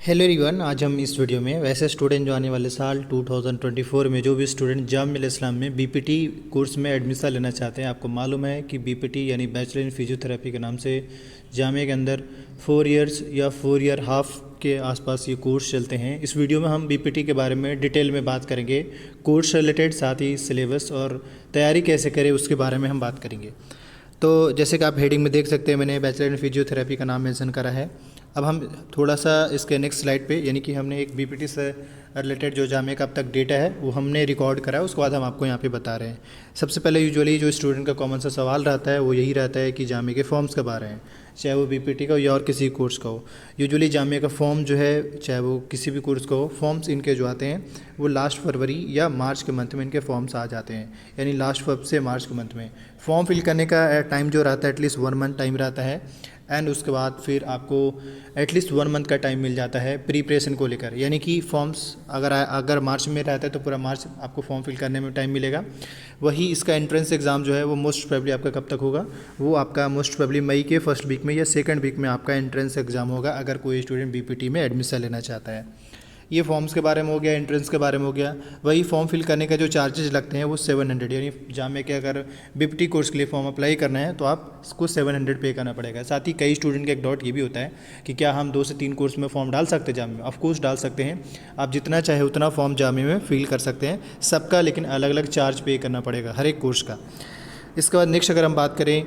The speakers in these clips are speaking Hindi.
हेलो एवरीवन, आज हम इस वीडियो में वैसे स्टूडेंट जो आने वाले साल 2024 में जो भी स्टूडेंट जामिया इस्लाम में बीपीटी कोर्स में एडमिशन लेना चाहते हैं। आपको मालूम है कि बीपीटी यानी बैचलर इन फिजियोथेरेपी के नाम से जामिया के अंदर 4 इयर्स या 4 ईयर हाफ के आसपास ये कोर्स चलते हैं। इस वीडियो में हम बीपीटी के बारे में डिटेल में बात करेंगे, कोर्स रिलेटेड, साथ ही सिलेबस और तैयारी कैसे करें उसके बारे में हम बात करेंगे। तो जैसे कि आप हेडिंग में देख सकते हैं, मैंने बैचलर इन फिजियोथेरेपी का नाम मेंशन करा है। अब हम थोड़ा सा इसके नेक्स्ट स्लाइड पे, यानी कि हमने एक बीपीटी से रिलेटेड जो जामिया का अब तक डेटा है वो हमने रिकॉर्ड करा है, उसके बाद हम आपको यहाँ पे बता रहे हैं। सबसे पहले यूजुअली जो स्टूडेंट का कॉमन सा सवाल रहता है वो यही रहता है कि जामिया के फॉर्म्स कब आ रहे हैं, चाहे वो बीपीटी का हो या और किसी कोर्स का हो। यूजुअली जामिया का फॉर्म जो है, चाहे वो किसी भी कोर्स का हो, फॉर्म्स इनके जो आते हैं वो लास्ट फरवरी या मार्च के मंथ में इनके फॉर्म्स आ जाते हैं, यानी लास्ट फरवरी से मार्च के मंथ में। फॉर्म फिल करने का टाइम जो रहता है एटलीस्ट 1 मंथ टाइम रहता है, एंड उसके बाद फिर आपको एटलीस्ट 1 मंथ का टाइम मिल जाता है प्रिपरेशन को लेकर। यानी कि फॉर्म्स अगर मार्च में रहता है तो पूरा मार्च आपको फॉर्म फिल करने में टाइम मिलेगा। वही इसका एंट्रेंस एग्ज़ाम जो है वो मोस्ट प्रोबेबली आपका कब तक होगा, वो आपका मोस्ट प्रोबेबली मई के फर्स्ट वीक में या सेकंड वीक में आपका एंट्रेंस एग्ज़ाम होगा, अगर कोई स्टूडेंट बीपीटी में एडमिशन लेना चाहता है। ये फॉर्म्स के बारे में हो गया, एंट्रेंस के बारे में हो गया। वही फॉर्म फिल करने का जो चार्जेस लगते हैं वो 700, यानी जामिया के अगर बीपीटी कोर्स के लिए फॉर्म अप्लाई करना है तो आप इसको 700 पे करना पड़ेगा। साथ ही कई स्टूडेंट का एक डाउट ये भी होता है कि क्या हम 2 से 3 कोर्स में फॉर्म डाल सकते हैं जामिया में? ऑफकोर्स डाल सकते हैं, आप जितना चाहे उतना फॉर्म जामिया में फिल कर सकते हैं सबका, लेकिन अलग अलग चार्ज पे करना पड़ेगा हर एक कोर्स का। इसके बाद नेक्स्ट अगर हम बात करें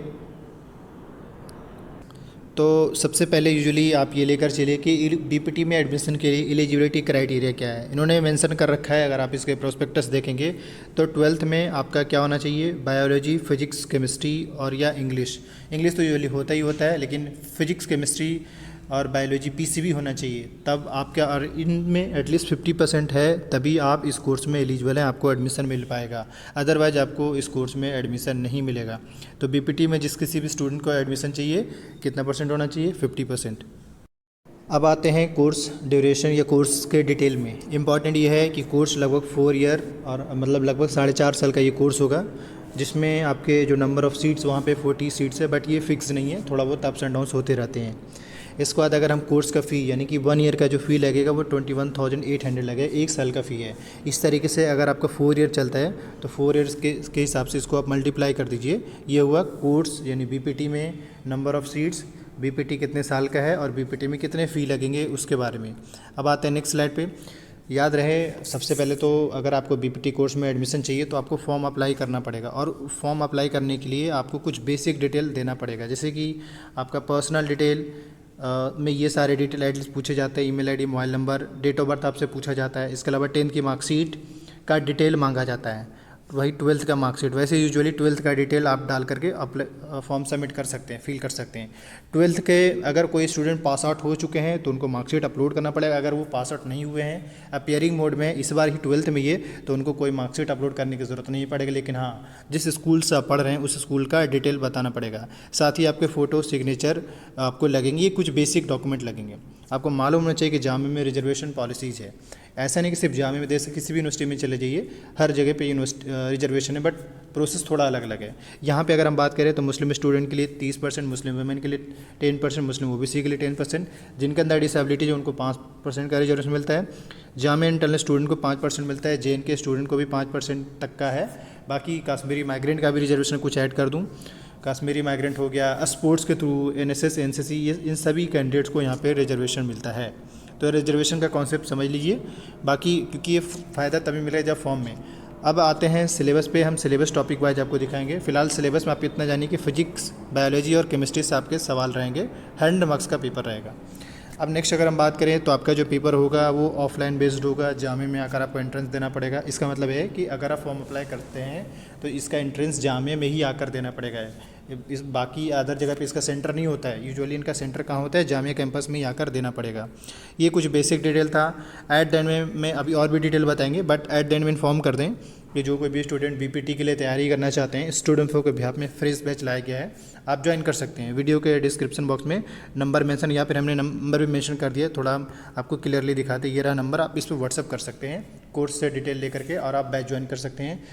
तो सबसे पहले यूजुअली आप ये लेकर चलिए कि बीपीटी में एडमिशन के लिए एलिजिबिलिटी क्राइटेरिया क्या है। इन्होंने मेंशन कर रखा है, अगर आप इसके प्रोस्पेक्टस देखेंगे तो 12th में आपका क्या होना चाहिए, बायोलॉजी, फिजिक्स, केमिस्ट्री और या इंग्लिश तो यूजुअली होता ही होता है, लेकिन फिजिक्स, केमिस्ट्री और बायोलॉजी पीसीबी होना चाहिए, तब आपका, और इनमें एटलीस्ट 50% है तभी आप इस कोर्स में एलिजिबल हैं, आपको एडमिशन मिल पाएगा। अदरवाइज आपको इस कोर्स में एडमिशन नहीं मिलेगा। तो बीपीटी में जिस किसी भी स्टूडेंट को एडमिशन चाहिए कितना परसेंट होना चाहिए, 50%। अब आते हैं कोर्स ड्यूरेशन या कोर्स के डिटेल में। इम्पॉर्टेंट ये है कि कोर्स लगभग 4 ईयर और मतलब लगभग 4.5 साल का ये कोर्स होगा, जिसमें आपके जो नंबर ऑफ़ सीट्स वहाँ पे 40 सीट्स है, बट ये फिक्स नहीं है, थोड़ा बहुत अप्स एंड डाउन्स होते रहते हैं। इसके बाद अगर हम कोर्स का फ़ी यानी कि 1 ईयर का जो फ़ी लगेगा वो 21,800 लगेगा, 1 साल का फ़ी है। इस तरीके से अगर आपका 4 ईयर चलता है तो 4 ईयर्स के हिसाब से इसको आप मल्टीप्लाई कर दीजिए। ये हुआ कोर्स यानी बीपीटी में नंबर ऑफ़ सीट्स, बीपीटी कितने साल का है और बीपीटी में कितने फ़ी लगेंगे उसके बारे में। अब आते हैं नेक्स्ट स्लाइड पे। याद रहे, सबसे पहले तो अगर आपको बीपीटी कोर्स में एडमिशन चाहिए तो आपको फॉर्म अप्लाई करना पड़ेगा, और फॉर्म अप्लाई करने के लिए आपको कुछ बेसिक डिटेल देना पड़ेगा, जैसे कि आपका पर्सनल डिटेल में ये सारे डिटेल एटलीस्ट पूछे जाते हैं, email ID, mobile number, date of birth आपसे पूछा जाता है। इसके अलावा 10th की मार्कशीट का डिटेल मांगा जाता है, वही 12th का मार्कशीट। वैसे यूजुअली 12th का डिटेल आप डाल करके अप्लाई फॉर्म सबमिट कर सकते हैं, फिल कर सकते हैं। 12th के अगर कोई स्टूडेंट पास आउट हो चुके हैं तो उनको मार्कशीट अपलोड करना पड़ेगा। अगर वो पास आउट नहीं हुए हैं, अपियरिंग मोड में इस बार ही 12th में ये, तो उनको कोई मार्कशीट अपलोड करने की ज़रूरत नहीं पड़ेगी, लेकिन हाँ, जिस स्कूल से आप पढ़ रहे हैं उस स्कूल का डिटेल बताना पड़ेगा। साथ ही आपके फ़ोटो, सिग्नेचर आपको लगेंगे, ये कुछ बेसिक डॉक्यूमेंट लगेंगे। आपको मालूम होना चाहिए कि जामिया में रिजर्वेशन पॉलिसीज़ है। ऐसा नहीं कि सिर्फ जामिया में, देश के किसी भी यूनिवर्सिटी में चले जाइए, हर जगह पे रिजर्वेशन है, बट प्रोसेस थोड़ा अलग अलग है। यहाँ पे अगर हम बात करें तो मुस्लिम स्टूडेंट के लिए 30%, मुस्लिम वुमेन के लिए 10%, मुस्लिम ओबीसी के लिए 10%, जिनके अंदर डिसेबिलिटी है उनको 5% का रिजर्वेशन मिलता है। जामिया इंटरनल स्टूडेंट को 5% मिलता है, JNK स्टूडेंट को भी 5% तक का है। बाकी कश्मीरी माइग्रेंट का भी रिजर्वेशन कुछ ऐड कर दूँ, कश्मीरी माइग्रेंट हो गया, स्पोर्ट्स के थ्रू NSS, NCC, ये इन सभी कैंडिडेट्स को यहाँ पे रिजर्वेशन मिलता है। तो रिजर्वेशन का कॉन्सेप्ट समझ लीजिए, बाकी क्योंकि ये फ़ायदा तभी मिलेगा जब फॉर्म में। अब आते हैं सिलेबस पे, हम सिलेबस टॉपिक वाइज आपको दिखाएंगे। फिलहाल सिलेबस में आप इतना जानिए कि फिजिक्स, बायोलॉजी और केमिस्ट्री से आपके सवाल रहेंगे, 100 मार्क्स का पेपर रहेगा। अब नेक्स्ट अगर हम बात करें तो आपका जो पेपर होगा वो ऑफलाइन बेस्ड होगा, जामिया में आकर आपको एंट्रेंस देना पड़ेगा। इसका मतलब है कि अगर आप फॉर्म अप्लाई करते हैं तो इसका एंट्रेंस जामिया में ही आकर देना पड़ेगा। इस बाकी अदर जगह पे इसका सेंटर नहीं होता है, यूजुअली इनका सेंटर कहाँ होता है, जामिया कैंपस में ही आकर देना पड़ेगा। ये कुछ बेसिक डिटेल था। एट द एंड में अभी और भी डिटेल बताएंगे, बट एट द एंड में इन्फॉर्म कर दें कि जो कोई भी स्टूडेंट बीपीटी के लिए तैयारी करना चाहते हैं, स्टूडेंट फॉर के बिहाफ में फ्रेश बैच लाया गया है, आप ज्वाइन कर सकते हैं। वीडियो के डिस्क्रिप्शन बॉक्स में नंबर मेंशन, या फिर हमने नंबर भी मेंशन कर दिया, थोड़ा हम आपको क्लियरली दिखाते, ये रहा नंबर, आप इस पर व्हाट्सअप कर सकते हैं कोर्स से डिटेल लेकर के, और आप बैच ज्वाइन कर सकते हैं।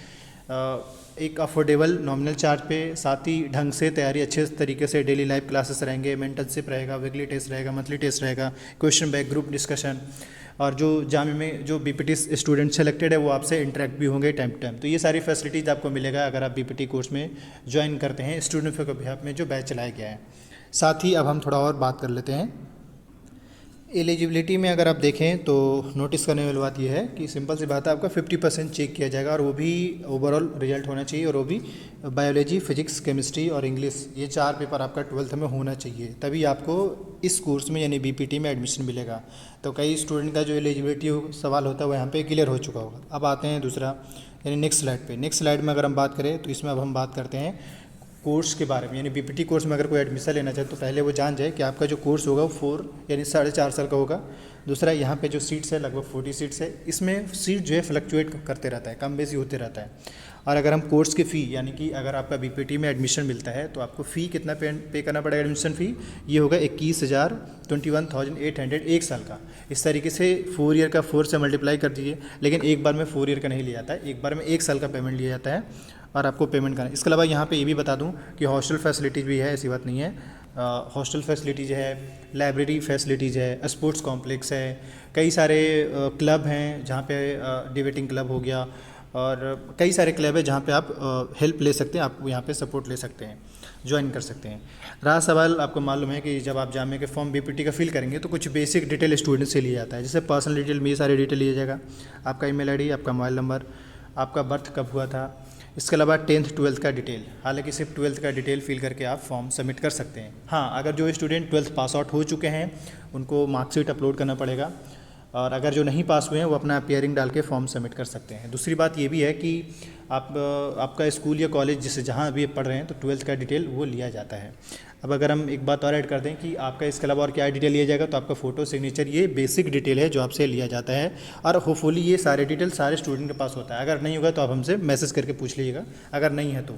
एक अफोर्डेबल नॉमिनल चार्ज पे, साथ ही ढंग से तैयारी अच्छे तरीके से, डेली लाइफ क्लासेस रहेंगे, मेंटरशिप रहेगा, वीकली टेस्ट रहेगा, मंथली टेस्ट रहेगा, क्वेश्चन बैंक, ग्रुप डिस्कशन, और जो जामे में जो बीपीटी स्टूडेंट सेलेक्टेड है वो आपसे इंटरेक्ट भी होंगे टाइम टू टाइम। तो ये सारी फैसिलिटीज़ आपको मिलेगा अगर आप बीपीटी कोर्स में ज्वाइन करते हैं स्टूडेंट के बिहाफ में जो बैच चलाया गया है। साथ ही अब हम थोड़ा और बात कर लेते हैं एलिजिबिलिटी में। अगर आप देखें तो नोटिस करने वाली बात यह है कि सिंपल सी बात है, आपका 50% चेक किया जाएगा और वो भी ओवरऑल रिजल्ट होना चाहिए, और वो भी बायोलॉजी, फिजिक्स, केमिस्ट्री और इंग्लिश, ये 4 पेपर आपका 12th में होना चाहिए, तभी आपको इस कोर्स में यानी बीपीटी में एडमिशन मिलेगा। तो कई स्टूडेंट का जो एलिजिबिलिटी सवाल होता है वो यहाँ पे क्लियर हो चुका होगा। अब आते हैं दूसरा यानी नेक्स्ट स्लाइड पे। नेक्स्ट स्लाइड में अगर हम बात करें तो इसमें अब हम बात करते हैं कोर्स के बारे में, यानी बीपीटी कोर्स में अगर कोई एडमिशन लेना चाहे तो पहले वो जान जाए कि आपका जो कोर्स होगा वो 4 यानी 4.5 साल का होगा। दूसरा, यहाँ पे जो सीट्स है लगभग 40 सीट्स है, इसमें सीट जो है फ्लक्चुएट करते रहता है, कम बेसी होते रहता है। और अगर हम कोर्स की फ़ी यानी कि अगर आपका बीपीटी में एडमिशन मिलता है तो आपको फ़ी कितना पे करना पड़ेगा, एडमिशन फ़ी ये होगा 21,800 एक साल का। इस तरीके से 4 ईयर का 4 से मल्टीप्लाई कर दीजिए, लेकिन एक बार में 4 ईयर का नहीं लिया जाता है, एक बार में 1 साल का पेमेंट लिया जाता है और आपको पेमेंट करना है। इसके अलावा यहाँ पे ये भी बता दूँ कि हॉस्टल फैसिलिटीज़ भी है, ऐसी बात नहीं है। हॉस्टल फैसिलिटीज़ है, लाइब्रेरी फैसिलिटीज़ है, स्पोर्ट्स कॉम्प्लेक्स है, कई सारे क्लब हैं जहाँ पे डिबेटिंग क्लब हो गया, और कई सारे क्लब है जहाँ पे आप हेल्प ले सकते हैं, आप यहाँ पे सपोर्ट ले सकते हैं, ज्वाइन कर सकते हैं। रहा सवाल, आपको मालूम है कि जब आप जामे के फॉर्म बीपीटी का फिल करेंगे तो कुछ बेसिक डिटेल स्टूडेंट से लिया जाता है, जैसे पर्सनल डिटेल में ये सारी डिटेल लिया जाएगा, आपका ईमेल आईडी, आपका मोबाइल नंबर, आपका बर्थ कब हुआ था, इसके अलावा 10th 12th का डिटेल। हालांकि सिर्फ 12th का डिटेल फिल करके आप फॉर्म सबमिट कर सकते हैं। हाँ, अगर जो स्टूडेंट 12th पास आउट हो चुके हैं उनको मार्कशीट अपलोड करना पड़ेगा, और अगर जो नहीं पास हुए हैं वो अपना अपियरिंग डाल के फॉर्म सबमिट कर सकते हैं। दूसरी बात ये भी है कि आपका स्कूल या कॉलेज जिससे जहाँ भी पढ़ रहे हैं तो 12th का डिटेल वो लिया जाता है। अब अगर हम एक बात और ऐड कर दें कि आपका इसके अलावा और क्या डिटेल लिया जाएगा, तो आपका फ़ोटो, सिग्नेचर, ये बेसिक डिटेल है जो आपसे लिया जाता है, और होपफुली ये सारे डिटेल सारे स्टूडेंट के पास होता है। अगर नहीं होगा तो आप हमसे मैसेज करके पूछ लीजिएगा, अगर नहीं है तो।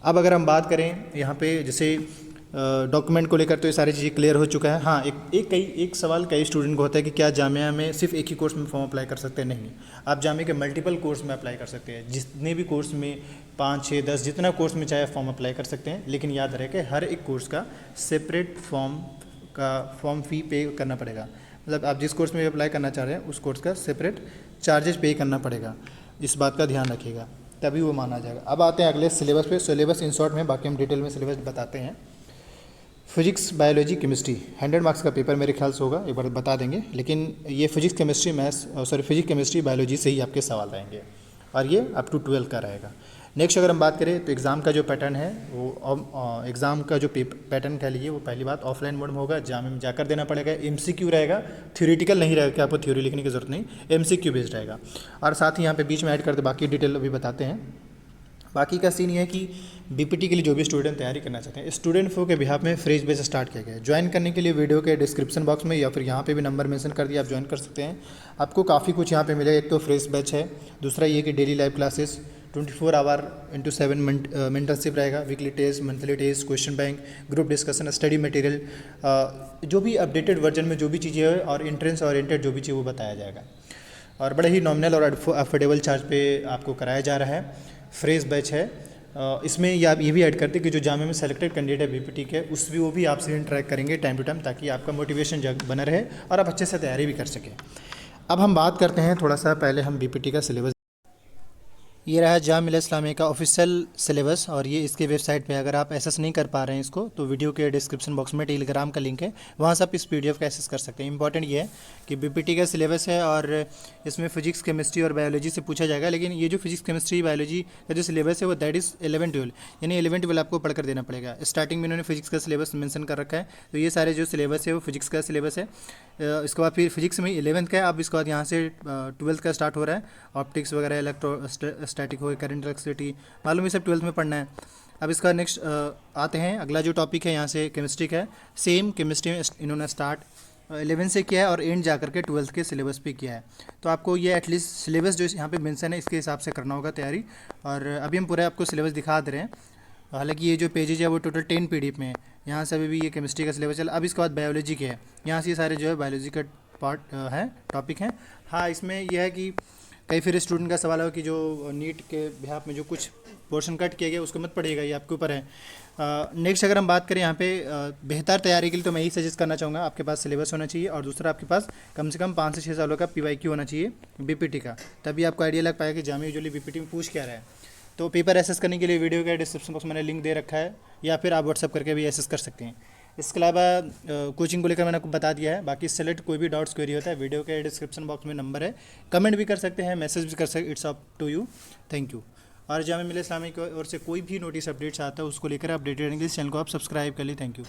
अब अगर हम बात करें यहाँ पे जैसे डॉक्यूमेंट को लेकर, तो ये सारी चीज़ें क्लियर हो चुका है। हाँ, एक सवाल कई स्टूडेंट को होता है कि क्या जामिया में सिर्फ एक ही कोर्स में फॉर्म अप्लाई कर सकते हैं? नहीं, आप जामिया के मल्टीपल कोर्स में अप्लाई कर सकते हैं, जितने भी कोर्स में 5, 6, 10 जितना कोर्स में चाहे फॉर्म अप्लाई कर सकते हैं, लेकिन याद रहे कि हर एक कोर्स का सेपरेट फॉर्म फ़ी पे करना पड़ेगा। मतलब आप जिस कोर्स में अप्लाई करना चाह रहे हैं उस कोर्स का सेपरेट चार्जेस पे करना पड़ेगा, इस बात का ध्यान रखिएगा, तभी वो माना जाएगा। अब आते हैं अगले सिलेबस पे। सिलेबस इन शॉर्ट में, बाकी हम डिटेल में सिलेबस बताते हैं। फिजिक्स, बायोलॉजी, केमिस्ट्री 100 मार्क्स का पेपर मेरे ख्याल से होगा, एक बार बता देंगे, लेकिन ये physics, chemistry, physics, chemistry, biology से ही आपके सवाल रहेंगे, और ये अप टू 12 का रहेगा। नेक्स्ट अगर हम बात करें तो एग्ज़ाम का जो पैटर्न है वो एग्ज़ाम का जो पैटर्न कह लीजिए वो पहली बात ऑफलाइन मोड में होगा, जामे में जाकर देना पड़ेगा। MCQ रहेगा, थ्योरेटिकल नहीं रहेगा कि आपको थ्योरी लिखने की ज़रूरत नहीं, MCQ बेस्ड रहेगा। और साथ ही यहाँ पे बीच में ऐड करते बाकी डिटेल अभी बताते हैं। बाकी का सीन ये है कि बीपीटी के लिए जो भी स्टूडेंट तैयारी करना चाहते हैं, स्टूडेंट फो के बिहाफ में फ्रेश बैच स्टार्ट किया गया है। ज्वाइन करने के लिए वीडियो के डिस्क्रिप्शन बॉक्स में या फिर यहाँ पे भी नंबर मेंशन कर दिया, आप ज्वाइन कर सकते हैं। आपको काफ़ी कुछ यहाँ पे मिलेगा। एक तो फ्रेश बैच है, दूसरा ये कि daily live classes 24 hour into 7 mentorship रहेगा, weekly test, monthly test, question bank, group discussion, study material, जो भी अपडेटेड वर्जन में जो भी चीज़ें है और इंट्रेंस ओरिएंटेड जो भी चीज़ वो बताया जाएगा, और बड़े ही नॉमिनल और अफोर्डेबल चार्ज पे आपको कराया जा रहा है। फ्रेश बैच है, इसमें ये आप ये भी ऐड करते कि जो जामे में सेलेक्टेड कैंडिडेट है बीपीटी के, वो भी आपसे इंटरेक्ट करेंगे टाइम टू टाइम, ताकि आपका मोटिवेशन बना रहे और आप अच्छे से तैयारी भी कर सकें। अब हम बात करते हैं थोड़ा सा, पहले हम बीपीटी का सिलेबस, ये रहा जामिया इस्लामिया का ऑफिशियल सिलेबस, और ये इसके वेबसाइट पे अगर आप एक्सेस नहीं कर पा रहे हैं इसको, तो वीडियो के डिस्क्रिप्शन बॉक्स में टेलीग्राम का लिंक है, वहाँ से आप इस PDF का एक्सेस कर सकते हैं। इंपॉर्टेंट ये है कि बीपीटी का सिलेबस है और इसमें फिजिक्स, केमिस्ट्री और बायोलॉजी से पूछा जाएगा, लेकिन ये जो फिजिक्स, केमिस्ट्री, बायोलॉजी का जो सिलेबस है वो दैट इज़ 11 12, यानी 11 12 आपको पढ़कर देना पड़ेगा। स्टार्टिंग में इन्होंने फिजिक्स का सिलेबस मेंशन कर रखा है, तो ये सारे जो सिलेबस है वो फिजिक्स का सिलेबस है। इसके बाद फिर फिजिक्स में 11th का है, अब इसके बाद यहाँ से 12th का स्टार्ट हो रहा है, ऑप्टिक्स वगैरह, इलेक्ट्रोस्टैटिक हो, करंट इलेक्ट्रिसिटी, मालूम ये सब 12th में पढ़ना है। अब इसका नेक्स्ट आते हैं, अगला जो टॉपिक है यहाँ से केमिस्ट्री का है। सेम केमिस्ट्री में इन्होंने स्टार्ट 11 से किया है और एंड जा करके 12th के सिलेबस पे किया है। तो आपको ये एटलीस्ट सिलेबस जो यहाँ पे मेंशन है इसके हिसाब से करना होगा तैयारी, और अभी हम पूरा आपको सिलेबस दिखा दे रहे हैं। हालांकि ये जो पेजेज है वो टोटल 10 PDF में है, यहाँ से अभी भी ये केमिस्ट्री का सिलेबस चल। अब इसके बाद बायोलॉजी के है, यहाँ से ये सारे जो है बायोलॉजी का पार्ट है, टॉपिक हैं। हाँ, इसमें यह है कि कई फिर स्टूडेंट का सवाल हो कि जो नीट के बिहाफ में जो कुछ पोर्शन कट किया गया उसको मत पढ़िएगा, ये आपके ऊपर है। नेक्स्ट अगर हम बात करें यहाँ पे बेहतर तैयारी के लिए, तो मैं यही सजेस्ट करना चाहूँगा, आपके पास सिलेबस होना चाहिए और दूसरा आपके पास कम से कम 5 से 6 सालों का PYQ होना चाहिए बीपीटी का, तभी आपको आइडिया लग पाएगा कि जामिया यूजुअली बीपीटी में पूछ क्या रहा है। तो पेपर एसेस करने के लिए वीडियो के डिस्क्रिप्शन बॉक्स में मैंने लिंक दे रखा है, या फिर आप व्हाट्सअप करके भी एसेस कर सकते हैं। इसके अलावा कोचिंग को लेकर मैंने आपको बता दिया है। बाकी सेलेक्ट कोई भी डाउट्स क्वेरी होता है, वीडियो के डिस्क्रिप्शन बॉक्स में नंबर है, कमेंट भी कर सकते हैं, मैसेज भी कर सकते, it's up to you. Thank you. और जामिया मिल्लिया इस्लामिया की ओर से कोई भी नोटिस अपडेट्स आता है उसको लेकर अपडेटेड रहने के लिए इस चैनल को आप सब्सक्राइब कर ली। Thank you.